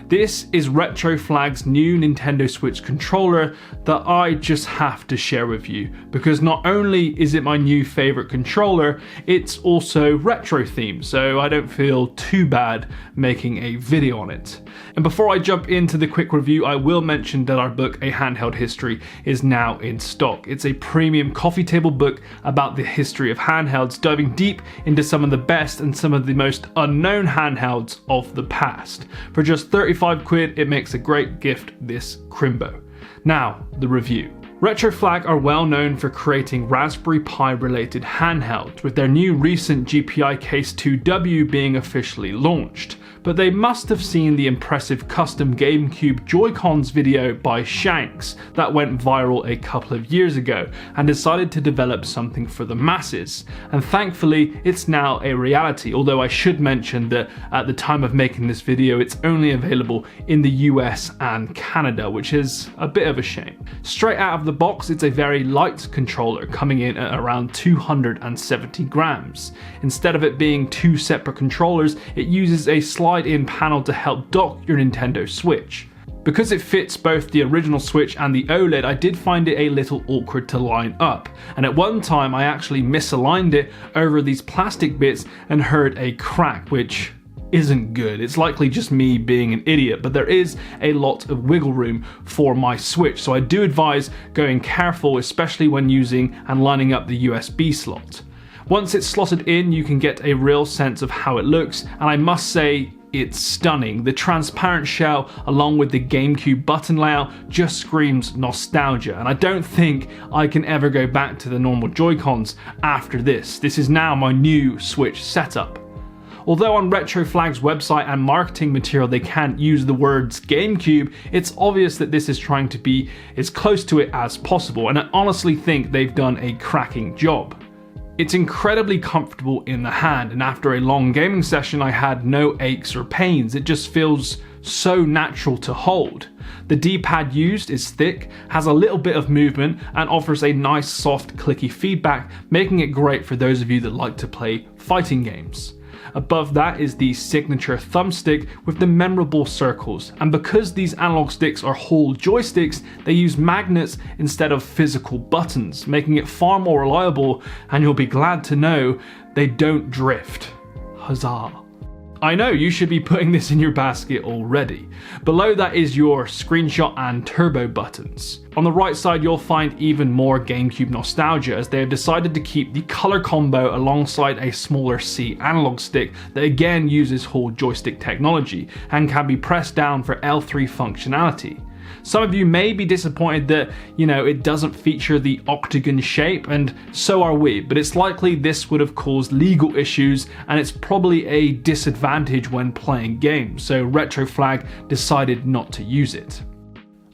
This is Retroflag's new Nintendo Switch controller that I just have to share with you, because not only is it my new favourite controller, it's also retro themed, so I don't feel too bad making a video on it. And before I jump into the quick review, I will mention that our book, A Handheld History, is now in stock. It's a premium coffee table book about the history of handhelds, diving deep into some of the best and some of the most unknown handhelds of the past. For just 35 quid, it makes a great gift this Crimbo. Now, the review. Retroflag are well known for creating Raspberry Pi related handhelds, with their new recent GPI Case 2W being officially launched. But they must have seen the impressive custom GameCube Joy-Cons video by Shanks that went viral a couple of years ago and decided to develop something for the masses. And thankfully, it's now a reality, although I should mention that at the time of making this video, it's only available in the US and Canada, which is a bit of a shame. Straight out of the box, it's a very light controller, coming in at around 270 grams. Instead of it being two separate controllers, it uses a slide-in panel to help dock your Nintendo Switch. Because it fits both the original Switch and the OLED, I did find it a little awkward to line up, and at one time I actually misaligned it over these plastic bits and heard a crack, which isn't good. It's likely just me being an idiot, but there is a lot of wiggle room for my Switch, so I do advise going careful, especially when using and lining up the USB slot. Once it's slotted in, you can get a real sense of how it looks, and I must say, it's stunning. The transparent shell along with the GameCube button layout just screams nostalgia, and I don't think I can ever go back to the normal Joy-Cons after this. This is now my new Switch setup. Although on Retroflag's website and marketing material they can't use the words GameCube, it's obvious that this is trying to be as close to it as possible, and I honestly think they've done a cracking job. It's incredibly comfortable in the hand, and after a long gaming session I had no aches or pains. It just feels so natural to hold. The D-pad used is thick, has a little bit of movement, and offers a nice soft clicky feedback, making it great for those of you that like to play fighting games. Above that is the signature thumbstick with the memorable circles, and because these analog sticks are whole joysticks, they use magnets instead of physical buttons, making it far more reliable, and you'll be glad to know they don't drift. Huzzah. I know you should be putting this in your basket already. Below that is your screenshot and turbo buttons. On the right side you'll find even more GameCube nostalgia, as they have decided to keep the color combo alongside a smaller C analog stick that again uses whole joystick technology and can be pressed down for L3 functionality. Some of you may be disappointed that, it doesn't feature the octagon shape, and so are we, but it's likely this would have caused legal issues, and it's probably a disadvantage when playing games, so Retroflag decided not to use it.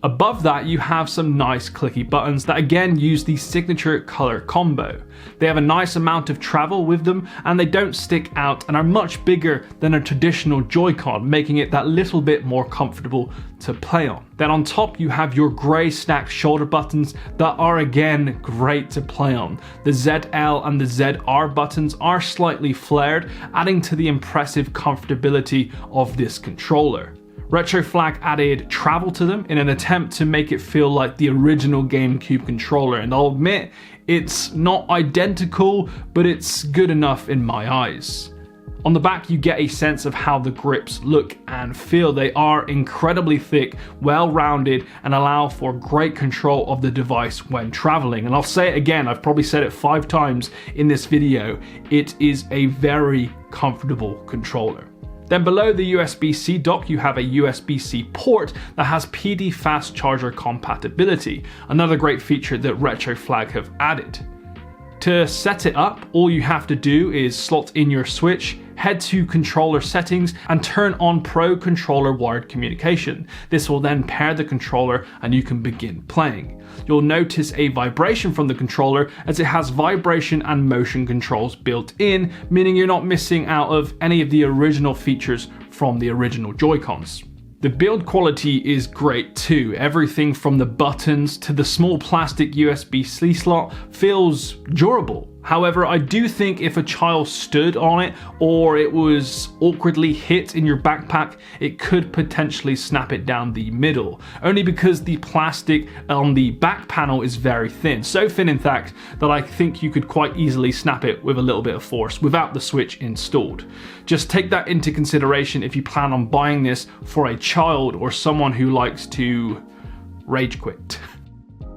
Above that you have some nice clicky buttons that again use the signature color combo. They have a nice amount of travel with them, and they don't stick out and are much bigger than a traditional Joy-Con, making it that little bit more comfortable to play on. Then on top you have your grey stacked shoulder buttons that are again great to play on. The ZL and the ZR buttons are slightly flared, adding to the impressive comfortability of this controller. Retroflag added travel to them in an attempt to make it feel like the original GameCube controller, and I'll admit it's not identical, but it's good enough in my eyes. On the back you get a sense of how the grips look and feel. They are incredibly thick, well rounded, and allow for great control of the device when traveling. And I'll say it again, I've probably said it 5 times in this video, it is a very comfortable controller. Then below the USB-C dock you have a USB-C port that has PD fast charger compatibility, another great feature that Retroflag have added. To set it up, all you have to do is slot in your Switch, head to controller settings, and turn on Pro Controller wired communication. This will then pair the controller and you can begin playing. You'll notice a vibration from the controller as it has vibration and motion controls built in, meaning you're not missing out of any of the original features from the original Joy-Cons. The build quality is great too. Everything from the buttons to the small plastic USB-C slot feels durable, However, I do think if a child stood on it or it was awkwardly hit in your backpack, it could potentially snap it down the middle, only because the plastic on the back panel is very thin. So thin, in fact, that I think you could quite easily snap it with a little bit of force without the switch installed. Just take that into consideration if you plan on buying this for a child or someone who likes to rage quit.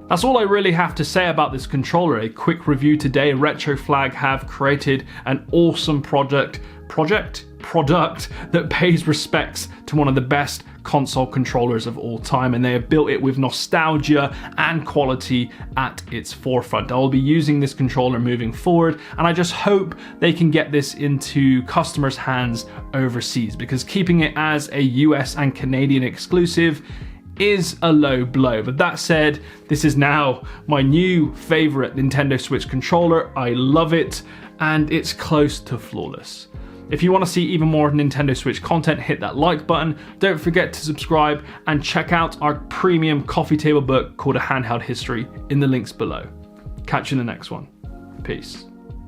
That's all I really have to say about this controller. A quick review today. Retroflag have created an awesome product that pays respects to one of the best console controllers of all time, and they have built it with nostalgia and quality at its forefront. I will be using this controller moving forward, and I just hope they can get this into customers' hands overseas, because keeping it as a US and Canadian exclusive is a low blow. But that said, this is now my new favorite Nintendo Switch controller. I love it, and it's close to flawless. If you want to see even more Nintendo Switch content, hit that like button. Don't forget to subscribe and check out our premium coffee table book called A Handheld History in the links below. Catch you in the next one. Peace.